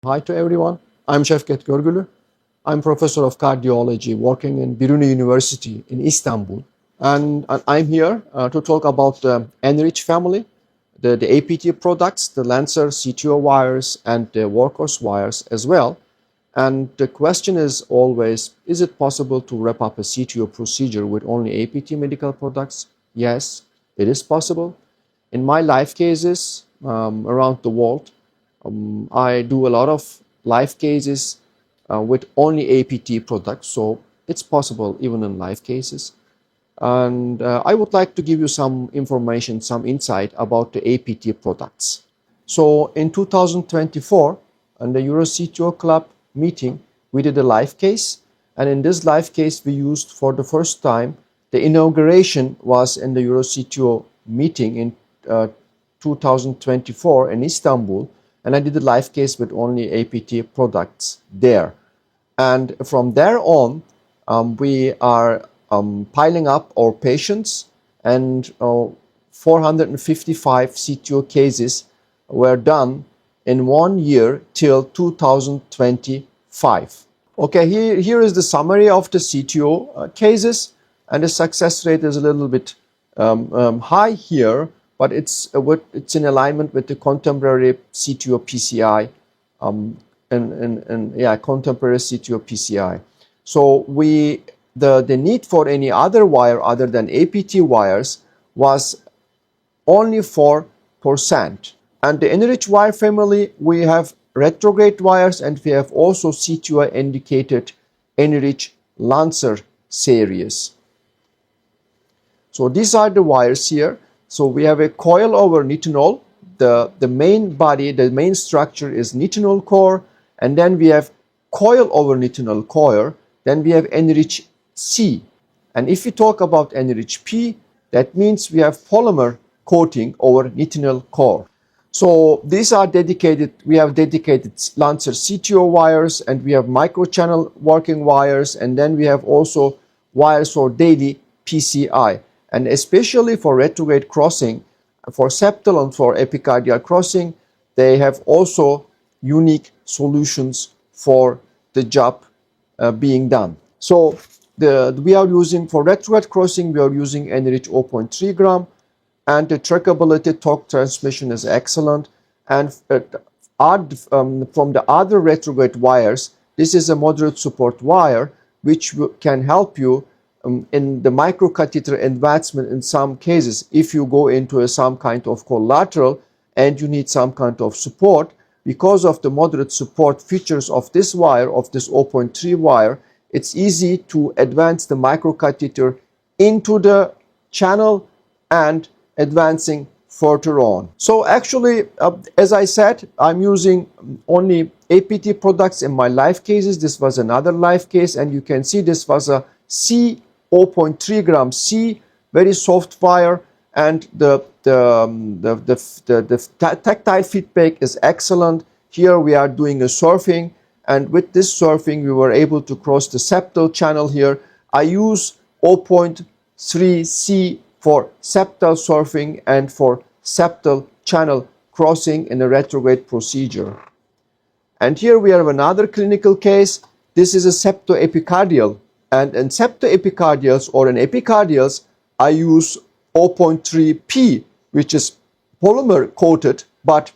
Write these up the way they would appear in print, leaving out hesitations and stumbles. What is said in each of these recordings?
Hi to everyone. I'm Sevket Gorgulu. I'm professor of cardiology working in Biruni University in Istanbul. And I'm here to talk about the Anyreach family, the APT products, the LanceR CTO wires, and the workhorse wires as well. And the question is always, is it possible to wrap up a CTO procedure with only APT medical products? Yes, it is possible. In my life cases around the world, I do a lot of live cases with only APT products, so it's possible even in live cases. And I would like to give you some information, some insight about the APT products. So in 2024, in the EuroCTO Club meeting, we did a live case. And in this live case, we used for the first time, the inauguration was in the EuroCTO meeting in 2024 in Istanbul. And I did a live case with only APT products there. And from there on, we are piling up our patients, and 455 CTO cases were done in 1 year till 2025. Okay, here is the summary of the CTO cases, and the success rate is a little bit high here, but it's in alignment with the contemporary CTO PCI, contemporary CTO PCI. So the need for any other wire other than APT wires was only 4%. And the Anyreach wire family, we have retrograde wires, and we have also CTO indicated Anyreach LanceR series. So these are the wires here. So we have a coil over nitinol. The main body, the main structure is nitinol core, and then we have coil over nitinol core. Then we have Anyreach C. And if we talk about Anyreach P, that means we have polymer coating over nitinol core. So these are dedicated, we have dedicated LanceR CTO wires, and we have microchannel working wires, and then we have also wires for daily PCI. And especially for retrograde crossing, for septal and for epicardial crossing, they have also unique solutions for the job being done. So we are using, for retrograde crossing, we are using Anyreach 0.3 gram, and the trackability torque transmission is excellent. And from the other retrograde wires, this is a moderate support wire, which can help you in the microcatheter advancement in some cases. If you go into some kind of collateral and you need some kind of support, because of the moderate support features of this wire, of this 0.3 wire, it's easy to advance the microcatheter into the channel and advancing further on. So actually, as I said, I'm using only APT products in my live cases. This was another live case, and you can see this was a C 0.3 gram C, very soft wire, and the tactile feedback is excellent. Here we are doing a surfing, and with this surfing we were able to cross the septal channel here. I use 0.3 C for septal surfing and for septal channel crossing in a retrograde procedure. And here we have another clinical case. This is a septoepicardial. And in septoepicardials or in epicardials, I use 0.3 P, which is polymer coated, but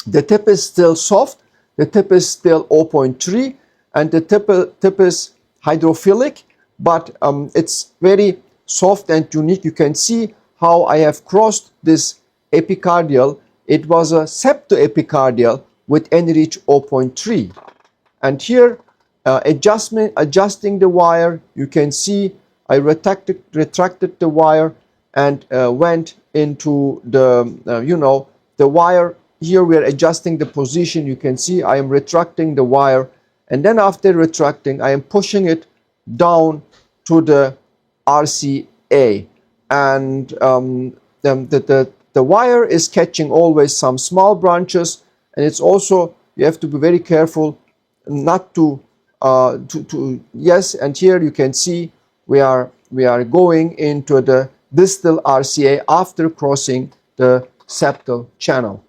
the tip is still soft, the tip is still 0.3, and the tip is hydrophilic, but it's very soft and unique. You can see how I have crossed this epicardial. It was a septoepicardial with Anyreach 0.3. And here, adjusting the wire, you can see I retracted the wire and went into the, the wire. Here we are adjusting the position. You can see I am retracting the wire, and then after retracting, I am pushing it down to the RCA. And the wire is catching always some small branches, and it's also, you have to be very careful not to yes, and here you can see we are going into the distal RCA after crossing the septal channel.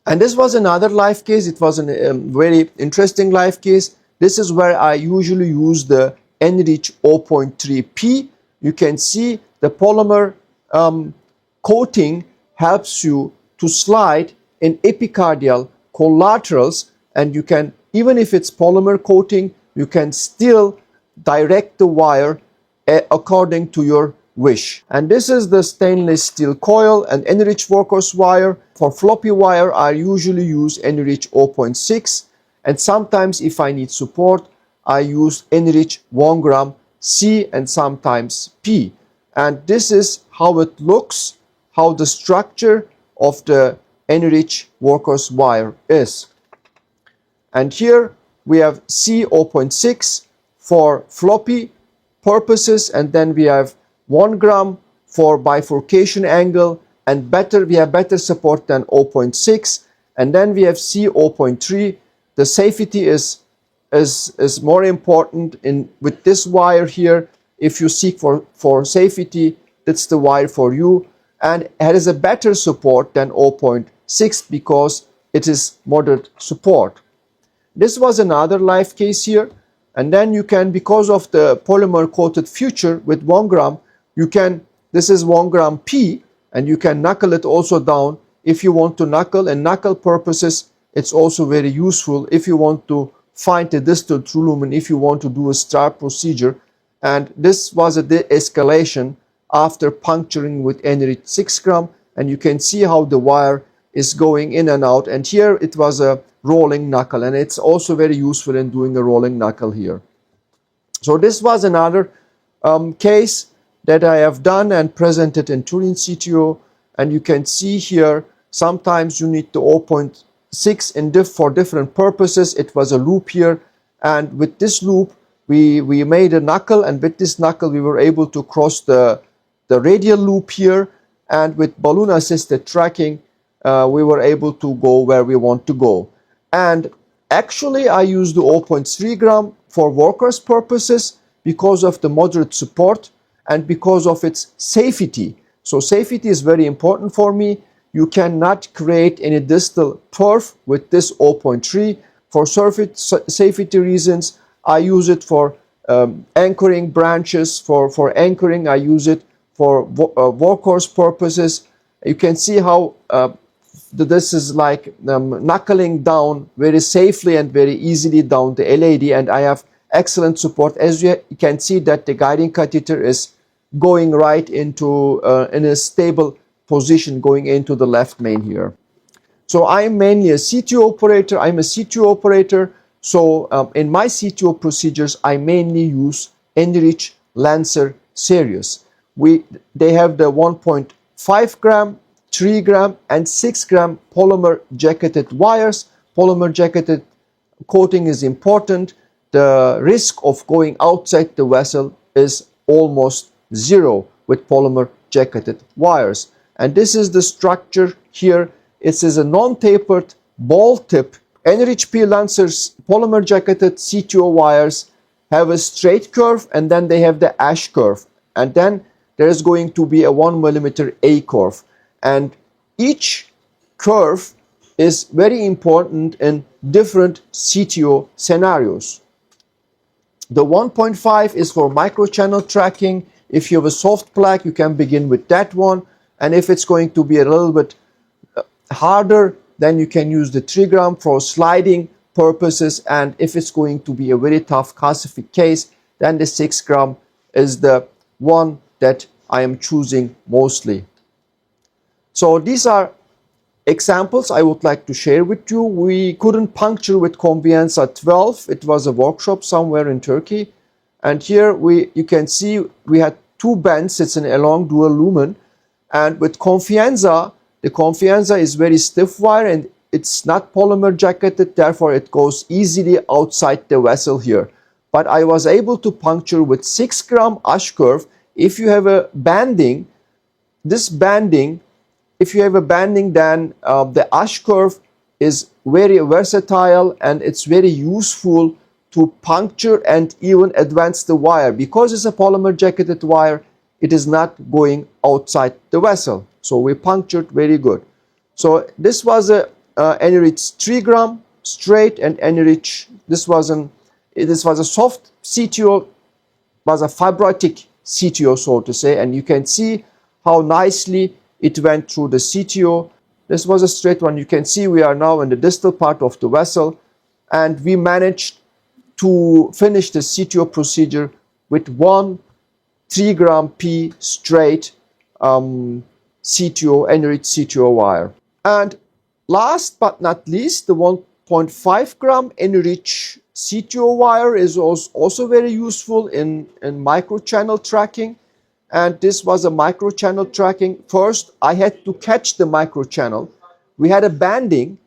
And this was another live case. It was a very interesting live case. This is where I usually use the Anyreach 0.3P. You can see the polymer coating helps you to slide in epicardial collaterals, and you can, even if it's polymer coating, you can still direct the wire according to your wish. And this is the stainless steel coil and Anyreach workhorse wire. For floppy wire, I usually use Anyreach 0.6, and sometimes if I need support, I use Anyreach 1 gram C and sometimes P. And this is how it looks, how the structure of the Anyreach workhorse wire is. And here we have C 0.6 for floppy purposes, and then we have 1 gram for bifurcation angle, and we have better support than 0.6, and then we have C 0.3. The safety is more important with this wire here. If you seek for safety, that's the wire for you, and it has a better support than 0.6 because it is moderate support. This was another live case here, and then you can, because of the polymer coated feature with 1 gram, you can, this is 1 gram P, and you can knuckle it also down if you want to knuckle. And knuckle purposes, it's also very useful if you want to find the distal true lumen, if you want to do a strap procedure. And this was a de-escalation after puncturing with Anyreach 6 gram, and you can see how the wire is going in and out. And here it was a rolling knuckle, and it's also very useful in doing a rolling knuckle here. So this was another case that I have done and presented in Turin CTO, and you can see here sometimes you need the 0.6 for different purposes. It was a loop here, and with this loop we made a knuckle, and with this knuckle we were able to cross the radial loop here, and with balloon assisted tracking we were able to go where we want to go. And actually I used the 0.3 gram for workhorse purposes because of the moderate support and because of its safety. So safety is very important for me. You cannot create any distal perf with this 0.3. For safety reasons, I use it for anchoring branches. For anchoring, I use it for workhorse purposes. You can see how this is like knuckling down very safely and very easily down the LAD, and I have excellent support. As you can see that the guiding catheter is going right into in a stable position going into the left main here. So I'm mainly a CTO operator. I'm a CTO operator. So in my CTO procedures, I mainly use Anyreach LanceR series. They have the 1.5 gram, 3 gram, and 6 gram polymer jacketed wires. Polymer jacketed coating is important. The risk of going outside the vessel is almost zero with polymer jacketed wires. And this is the structure here. It is a non-tapered ball tip. AnyreachP LanceR polymer jacketed CTO wires have a straight curve, and then they have the ash curve, and then there is going to be a 1 millimeter A curve, and each curve is very important in different CTO scenarios. The 1.5 is for microchannel tracking. If you have a soft plaque, you can begin with that one, and if it's going to be a little bit harder, then you can use the 3 gram for sliding purposes, and if it's going to be a very tough calcific case, then the 6 gram is the one that I am choosing mostly. So these are examples I would like to share with you. We couldn't puncture with Confianza 12. It was a workshop somewhere in Turkey, and here you can see we had 2 bends. It's an along dual lumen, and with Confianza, the Confianza is very stiff wire and it's not polymer jacketed, therefore it goes easily outside the vessel here. But I was able to puncture with 6 gram ash curve. If you have a banding, if you have a banding, then the ash curve is very versatile and it's very useful to puncture and even advance the wire. Because it's a polymer jacketed wire, it is not going outside the vessel. So we punctured very good. So this was a Anyreach 3 gram straight, and Anyreach, this was a soft CTO, was a fibrotic CTO, so to say, and you can see how nicely it went through the CTO. This was a straight one. You can see we are now in the distal part of the vessel, and we managed to finish the CTO procedure with one 3 gram P straight CTO, Anyreach CTO wire. And last but not least, the 1.5 gram Anyreach CTO wire is also very useful in microchannel tracking. And this was a microchannel tracking. First, I had to catch the microchannel. We had a banding,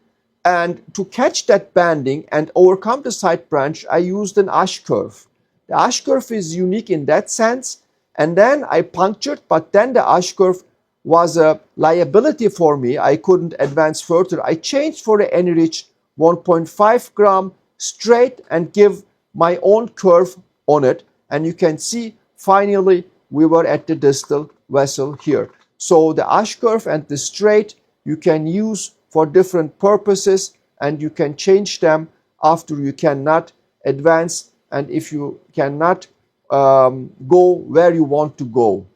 and to catch that banding and overcome the side branch, I used an ash curve. The ash curve is unique in that sense. And then I punctured, but then the ash curve was a liability for me. I couldn't advance further. I changed for the Anyreach 1.5 gram straight and give my own curve on it. And you can see finally we were at the distal vessel here. So the ash curve and the straight you can use for different purposes, and you can change them after you cannot advance and if you cannot go where you want to go.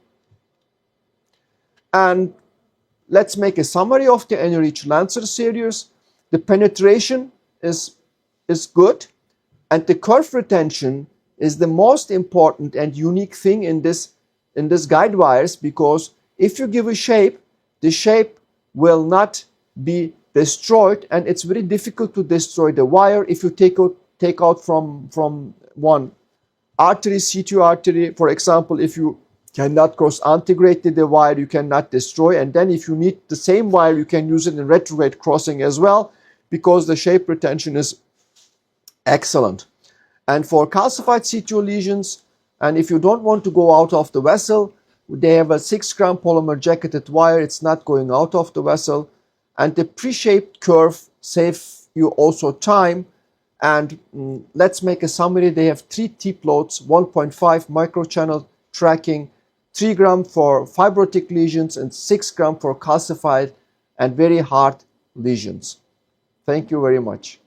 And let's make a summary of the Anyreach LanceR series. The penetration is good, and the curve retention is the most important and unique thing in this guide wires, because if you give a shape, the shape will not be destroyed, and it's very difficult to destroy the wire if you take out from one artery, CTO artery. For example, if you cannot cross integrate the wire, you cannot destroy. And then if you need the same wire, you can use it in retrograde crossing as well, because the shape retention is excellent. And for calcified CTO lesions, and if you don't want to go out of the vessel, they have a 6 gram polymer jacketed wire. It's not going out of the vessel. And the pre-shaped curve saves you also time. And let's make a summary. They have 3 tip loads, 1.5 microchannel tracking, 3 gram for fibrotic lesions, and 6 gram for calcified and very hard lesions. Thank you very much.